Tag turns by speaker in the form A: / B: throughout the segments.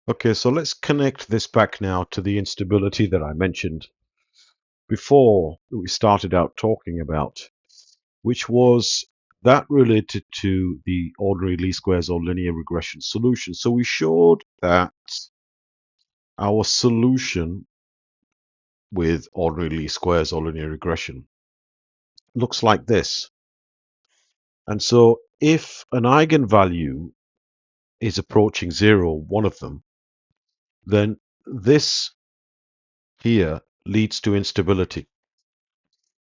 A: Okay, so let's connect this back now to the instability that I mentioned before we started out talking about, which was that related to the ordinary least squares or linear regression solution. So we showed that our solution with ordinary least squares or linear regression looks like this. And so if an eigenvalue is approaching zero, one of them, then this here leads to instability.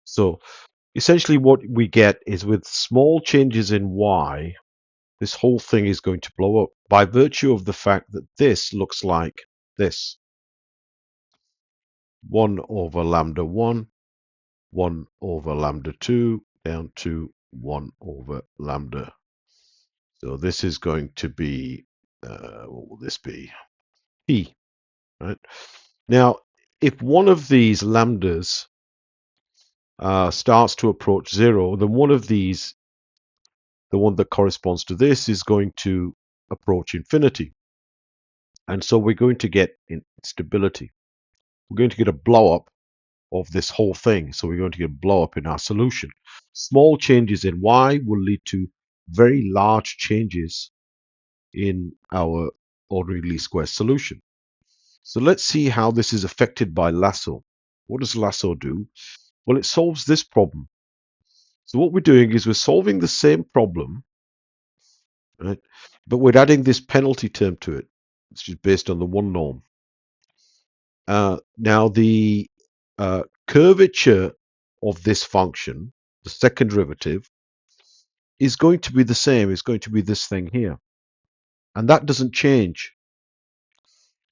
A: So essentially what we get is with small changes in y, this whole thing is going to blow up by virtue of the fact that this looks like this. 1 over lambda 1, 1 over lambda 2, down to 1 over lambda. So this is going to be, what will this be? P, right? Now, if one of these lambdas starts to approach 0, then one of these, the one that corresponds to this, is going to approach infinity. And so we're going to get instability. We're going to get a blow up of this whole thing. So we're going to get a blow up in our solution. Small changes in y will lead to very large changes in our ordinary least square solution. So let's see how this is affected by Lasso. What does Lasso do? Well, it solves this problem. So what we're doing is we're solving the same problem, right? But we're adding this penalty term to it, which is based on the one norm. Now the curvature of this function, the second derivative, is going to be the same. It's going to be this thing here. And that doesn't change.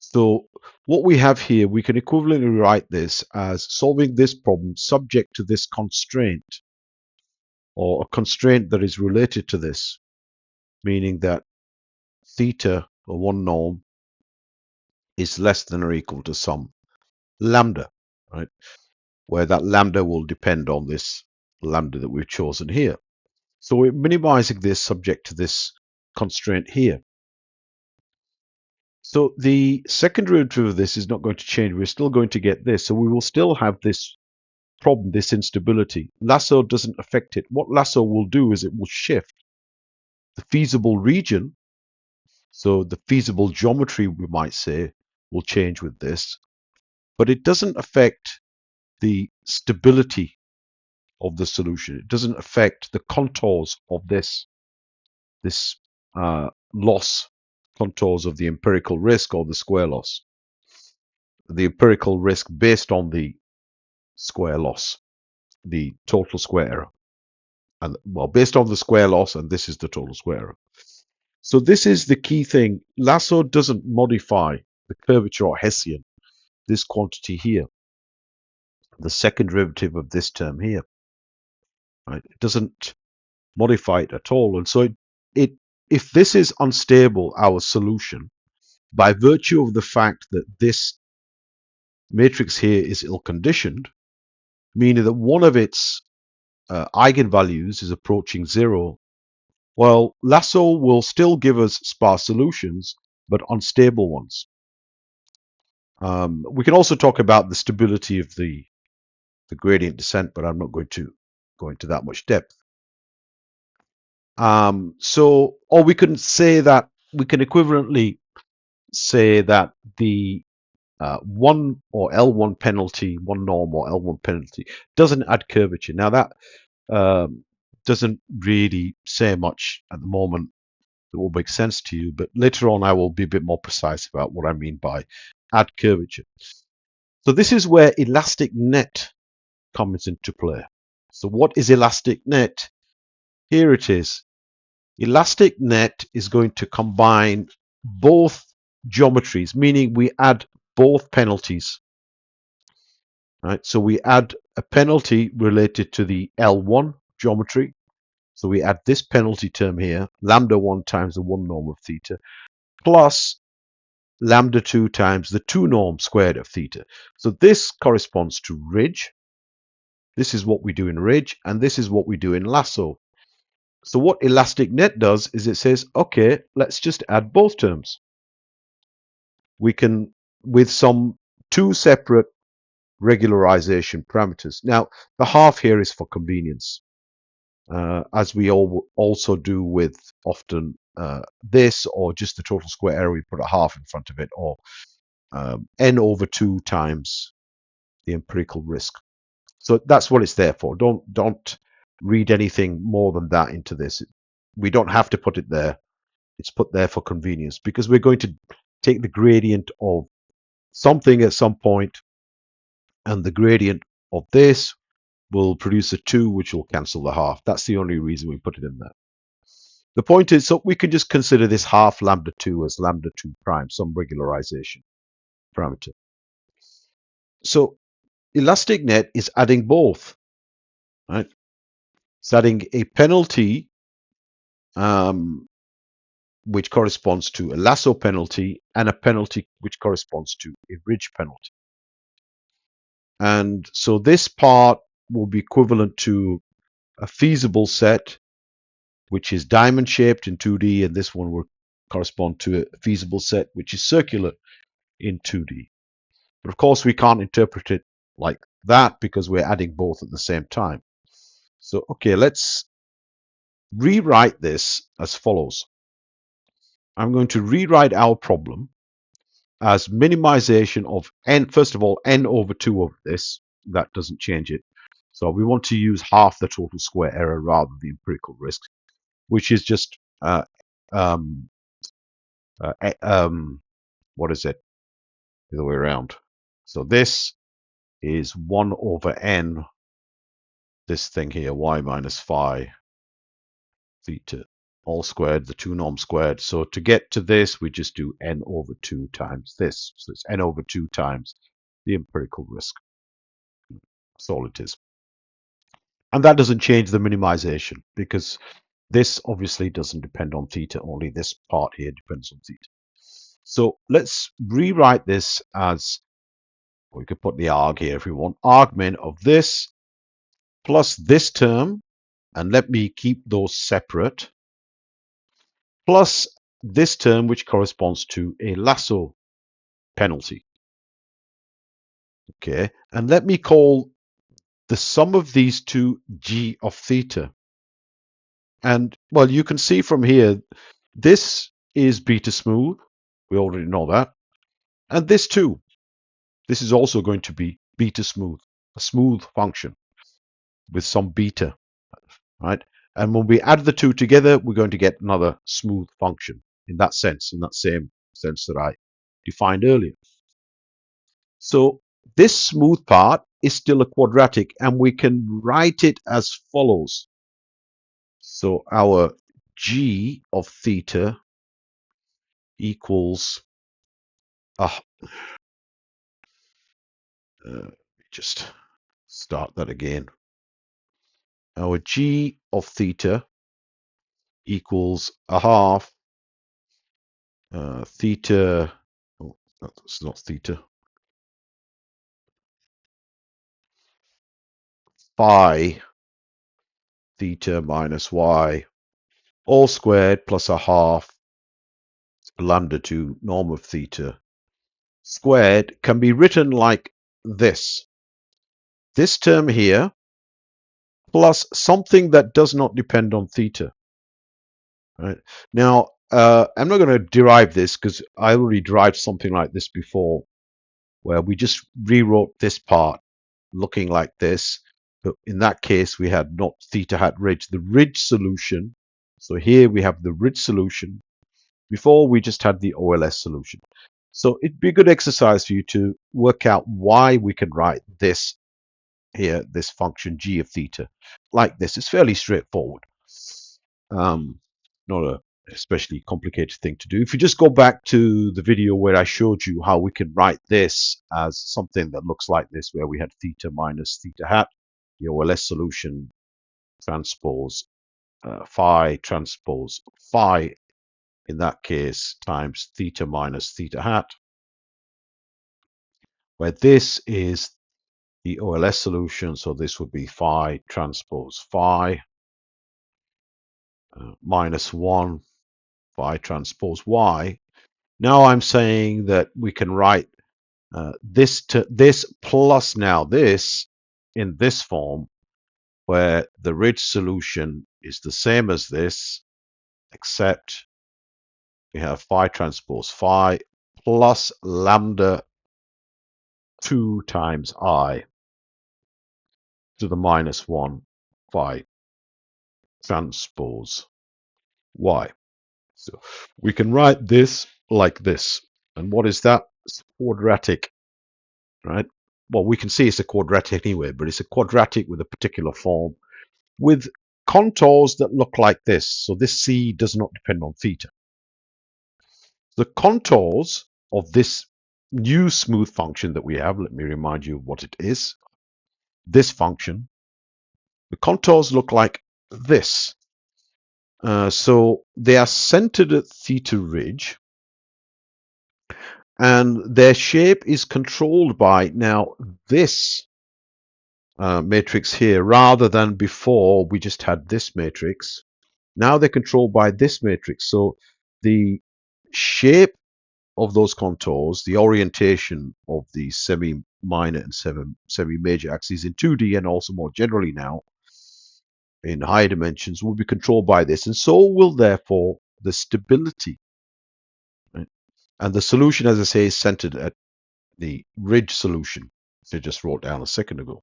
A: So what we have here, we can equivalently write this as solving this problem subject to this constraint, or a constraint that is related to this, meaning that theta, or one norm, is less than or equal to some lambda, right? Where that lambda will depend on this lambda that we've chosen here. So we're minimizing this subject to this constraint here. So the second derivative of this is not going to change. We're still going to get this. So we will still have this problem, this instability. Lasso doesn't affect it. What Lasso will do is it will shift the feasible region. So the feasible geometry, we might say, will change with this. But it doesn't affect the stability of the solution. It doesn't affect the contours of this loss, contours of the empirical risk or the square loss. The empirical risk based on the square loss, the total square error. And well, based on the square loss, and this is the total square error. So this is the key thing. Lasso doesn't modify the curvature or Hessian, this quantity here, the second derivative of this term here. Right? It doesn't modify it at all. And so if this is unstable, our solution, by virtue of the fact that this matrix here is ill-conditioned, meaning that one of its eigenvalues is approaching 0, well, Lasso will still give us sparse solutions, but unstable ones. We can also talk about the stability of the gradient descent, but I'm not going to go into that much depth. Or we can say that we can equivalently say that the 1 or L1 penalty, one norm or L1 penalty, doesn't add curvature. Now that doesn't really say much at the moment that will make sense to you, but later on I will be a bit more precise about what I mean by add curvature. So this is where elastic net comes into play. So what is elastic net? Here it is. Elastic net is going to combine both geometries, meaning we add both penalties. Right? So we add a penalty related to the L1 geometry. So we add this penalty term here, lambda 1 times the 1 norm of theta, plus lambda 2 times the 2 norm squared of theta. So this corresponds to ridge. This is what we do in ridge, and this is what we do in lasso. So what elastic net does is it says, okay, let's just add both terms. we can, with some two separate regularization parameters. Now, the half here is for convenience, as we also do with often this, or just the total square area, we put a half in front of it, or n over 2 times the empirical risk. So that's what it's there for. Don't read anything more than that into this. We don't have to put it there. It's put there for convenience because we're going to take the gradient of something at some point, and the gradient of this will produce a 2, which will cancel the half. That's the only reason we put it in there. The point is, so we can just consider this half lambda 2 as lambda 2 prime, some regularization parameter. So elastic net is adding both, right? It's adding a penalty, which corresponds to a lasso penalty, and a penalty which corresponds to a ridge penalty. And so this part will be equivalent to a feasible set, which is diamond shaped in 2D, and this one will correspond to a feasible set, which is circular in 2D. But of course, we can't interpret it like that because we're adding both at the same time. So, okay, let's rewrite this as follows. I'm going to rewrite our problem as minimization of n, first of all, n over 2 over this. That doesn't change it. So we want to use half the total square error rather than the empirical risk, which is just, what is it? The other way around. So this is 1 over n, this thing here, y minus phi theta, all squared, the 2 norm squared. So to get to this, we just do n over 2 times this. So it's n over 2 times the empirical risk. That's all it is. And that doesn't change the minimization because this obviously doesn't depend on theta, only this part here depends on theta. So let's rewrite this as, we could put the arg here if we want, argmin of this plus this term, and let me keep those separate, plus this term which corresponds to a lasso penalty. Okay, and let me call the sum of these two g of theta. And well, you can see from here, this is beta smooth. We already know that. And this too. This is also going to be beta smooth, a smooth function with some beta, right? And when we add the two together, we're going to get another smooth function in that sense, in that same sense that I defined earlier. So this smooth part is still a quadratic, and we can write it as follows. So our g of theta equals, just start that again. Our g of theta equals a half theta, oh, that's not theta, phi theta minus y, all squared plus a half lambda 2 norm of theta squared can be written like this. This term here plus something that does not depend on theta. Right? Now, I'm not going to derive this because I already derived something like this before, where we just rewrote this part looking like this. But in that case, we had not theta hat ridge, the ridge solution. So here we have the ridge solution. Before, we just had the OLS solution. So it'd be a good exercise for you to work out why we can write this here, this function g of theta, like this. It's fairly straightforward. Not a especially complicated thing to do. If you just go back to the video where I showed you how we can write this as something that looks like this, where we had theta minus theta hat, the OLS solution transpose phi transpose phi in that case times theta minus theta hat, where this is the OLS solution, so this would be phi transpose phi minus 1 phi transpose y. Now I'm saying that we can write this to this plus now this in this form, where the ridge solution is the same as this, except we have phi transpose phi plus lambda 2 times I to the minus 1 phi transpose y. So we can write this like this. And what is that? It's quadratic, right? Well, we can see it's a quadratic anyway, but it's a quadratic with a particular form with contours that look like this. So this c does not depend on theta. The contours of this new smooth function that we have, let me remind you of what it is. This function, the contours look like this. So they are centered at theta ridge, and their shape is controlled by now this matrix here, rather than before we just had this matrix. Now they're controlled by this matrix. So the shape of those contours, the orientation of the semi-minor and semi-major axes in 2D and also more generally now in higher dimensions will be controlled by this, and so will therefore the stability. Right? And the solution, as I say, is centered at the ridge solution, which I just wrote down a second ago.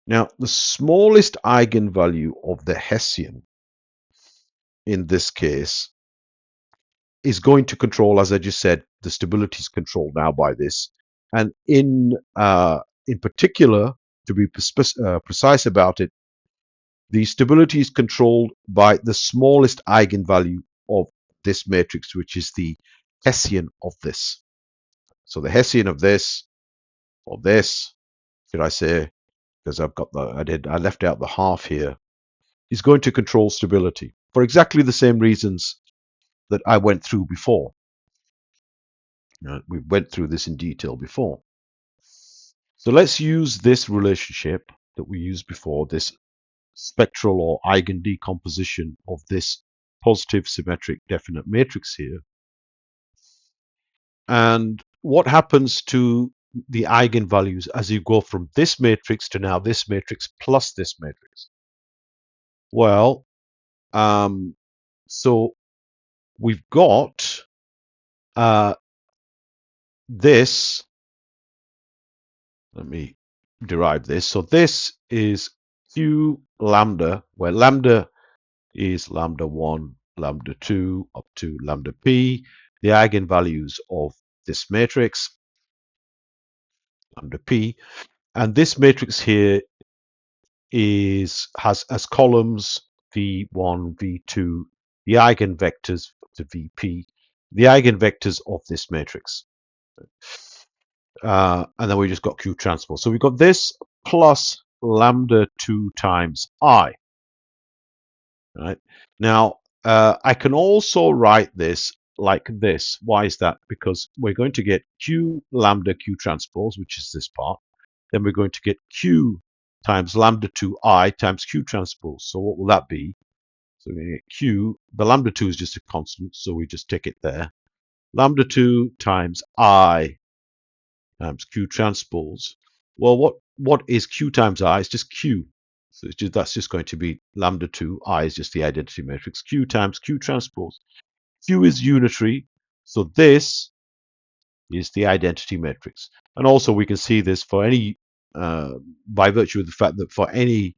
A: Now, the smallest eigenvalue of the Hessian in this case is going to control, as I just said, the stability is controlled now by this. And in particular, to be precise about it, the stability is controlled by the smallest eigenvalue of this matrix, which is the Hessian of this. So the Hessian of this, or this, should I say, because I've got I left out the half here, is going to control stability for exactly the same reasons that I went through before. We went through this in detail before. So let's use this relationship that we used before, this spectral or eigen decomposition of this positive symmetric definite matrix here. And what happens to the eigenvalues as you go from this matrix to now this matrix plus this matrix? Well, so we've got this. Let me derive this. So this is q lambda, where lambda is lambda 1, lambda 2, up to lambda p, the eigenvalues of this matrix, lambda p. And this matrix here has as columns v1, v2, the eigenvectors to vp, the eigenvectors of this matrix. And then we just got q transpose. So we've got this plus lambda 2 times I. Right? Now, I can also write this like this. Why is that? Because we're going to get q lambda q transpose, which is this part. Then we're going to get q times lambda 2I times q transpose. So what will that be? So we're going to get q. The lambda 2 is just a constant, so we just take it there. Lambda 2 times I times q transpose. Well, what is q times I? It's just q. So that's just going to be lambda 2. I is just the identity matrix. Q times q transpose. Q is unitary, so this is the identity matrix. And also we can see this for any, by virtue of the fact that for any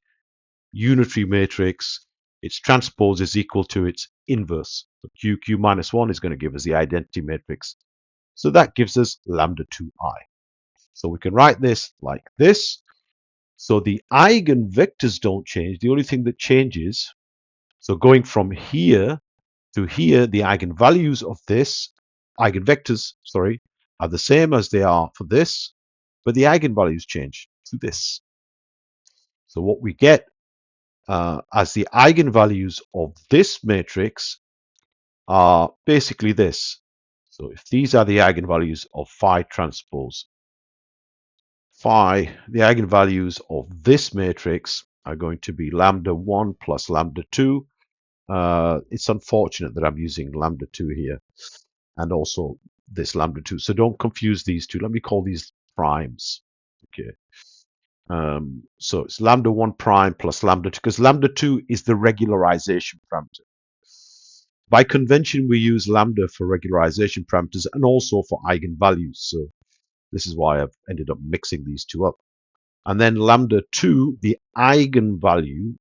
A: unitary matrix, its transpose is equal to its inverse. So q minus 1 is going to give us the identity matrix. So that gives us lambda 2I. So we can write this like this. So the eigenvectors don't change. The only thing that changes, so going from here to here, the eigenvalues of this, eigenvectors, sorry, are the same as they are for this, but the eigenvalues change to this. So what we get as the eigenvalues of this matrix are basically this. So if these are the eigenvalues of phi transpose phi, the eigenvalues of this matrix are going to be lambda 1 plus lambda 2. It's unfortunate that I'm using lambda 2 here. and also this lambda 2. So don't confuse these two. Let me call these primes. Okay. So it's lambda 1 prime plus lambda 2, because lambda 2 is the regularization parameter. By convention, we use lambda for regularization parameters and also for eigenvalues. So this is why I've ended up mixing these two up. And then lambda 2, the eigenvalue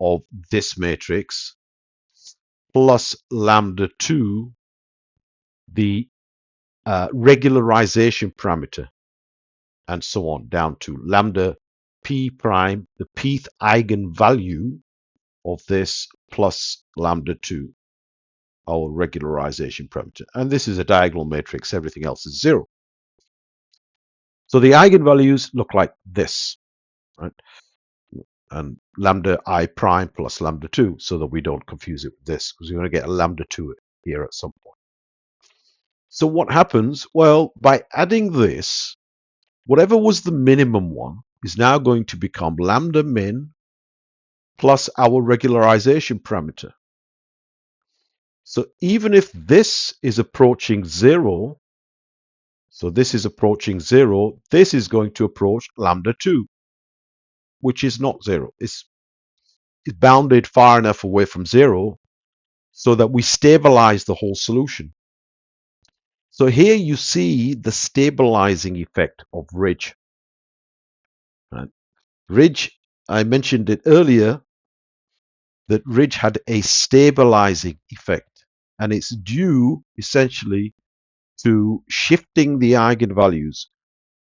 A: of this matrix, plus lambda 2, the regularization parameter, and so on, down to lambda p prime, the pth eigenvalue of this, plus lambda 2, our regularization parameter. And this is a diagonal matrix. Everything else is 0. So the eigenvalues look like this, right? And lambda I prime plus lambda 2, so that we don't confuse it with this, because we're going to get a lambda 2 here at some point. So what happens? Well, by adding this, whatever was the minimum one is now going to become lambda min plus our regularization parameter. So even if this is approaching 0, so this is approaching 0, this is going to approach lambda 2, which is not 0. It's bounded far enough away from 0 so that we stabilize the whole solution. So here you see the stabilizing effect of ridge. Right? Ridge, I mentioned it earlier, that ridge had a stabilizing effect, and it's due essentially to shifting the eigenvalues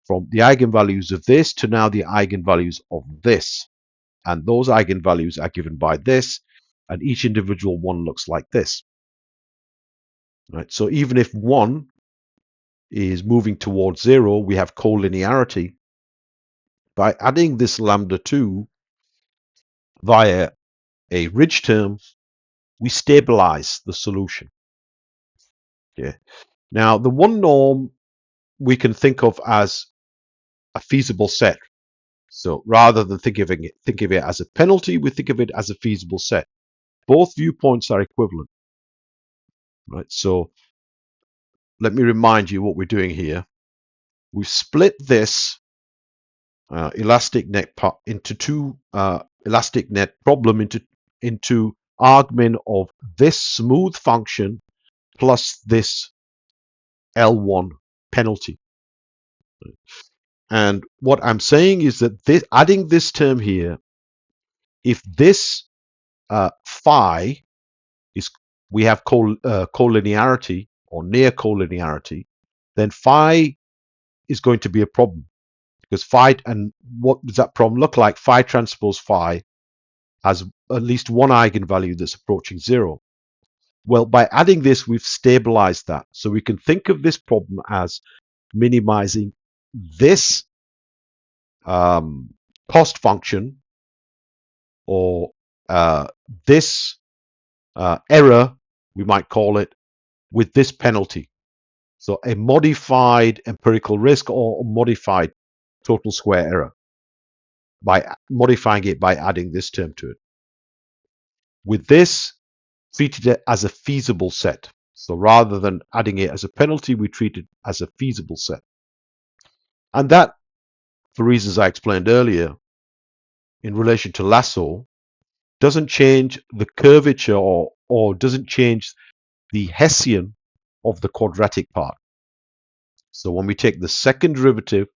A: from the eigenvalues of this to now the eigenvalues of this. And those eigenvalues are given by this, and each individual one looks like this. Right? So even if 1 is moving towards 0, we have collinearity. By adding this lambda 2 via a ridge term, we stabilize the solution. Okay. Now, the one norm we can think of as a feasible set. So rather than think of it as a penalty, we think of it as a feasible set. Both viewpoints are equivalent. Right? So let me remind you what we're doing here. We've split this elastic net into two elastic net problem into argmin of this smooth function plus this L1 penalty. And what I'm saying is that adding this term here, if this phi is, we have collinearity or near collinearity, then phi is going to be a problem, because phi, and what does that problem look like? Phi transpose phi has at least one eigenvalue that's approaching 0. Well, by adding this, we've stabilized that. So we can think of this problem as minimizing this cost function, or this error, we might call it, with this penalty. So a modified empirical risk or a modified total square error, by modifying it by adding this term to it. With this, treated it as a feasible set. So rather than adding it as a penalty, we treat it as a feasible set. And that, for reasons I explained earlier, in relation to Lasso, doesn't change the curvature or doesn't change the Hessian of the quadratic part. So when we take the second derivative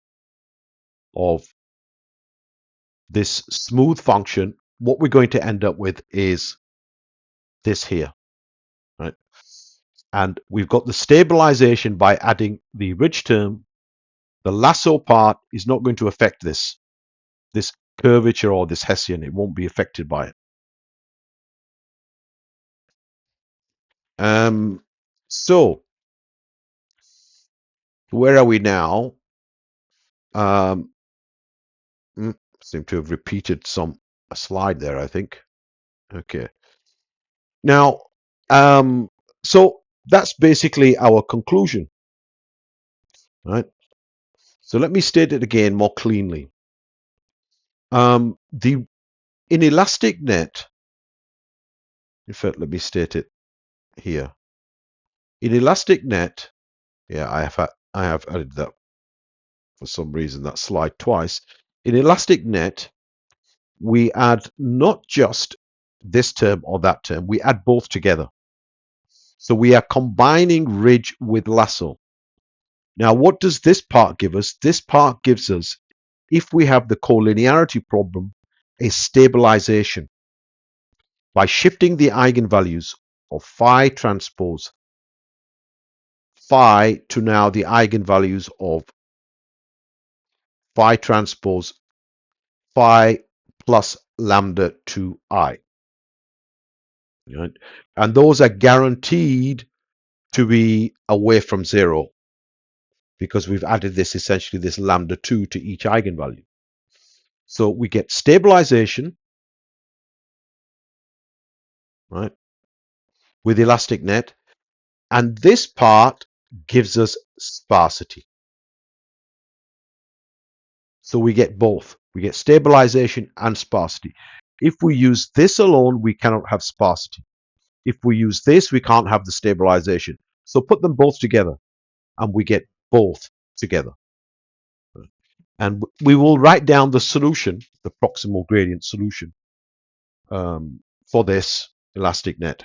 A: of this smooth function, what we're going to end up with is this here, right? And we've got the stabilization by adding the ridge term. The Lasso part is not going to affect this curvature or this Hessian. It won't be affected by it. So where are we now? Seem to have repeated a slide there, I think. Okay. Now, so that's basically our conclusion, right? So let me state it again more cleanly. In elastic net, in fact, let me state it here. In elastic net, yeah, I have added that for some reason, that slide twice. In elastic net, we add not just this term or that term, we add both together. So we are combining ridge with lasso. Now, what does this part give us? This part gives us, if we have the collinearity problem, a stabilization by shifting the eigenvalues of phi transpose phi to now the eigenvalues of phi transpose phi plus lambda 2I. Right? And those are guaranteed to be away from zero because we've added this essentially this lambda 2 to each eigenvalue. So we get stabilization, right, with elastic net, and this part gives us sparsity. So we get both. We get stabilization and sparsity. If we use this alone, we cannot have sparsity. If we use this, we can't have the stabilization. So put them both together, and we get both together. And we will write down the solution, the proximal gradient solution, for this elastic net.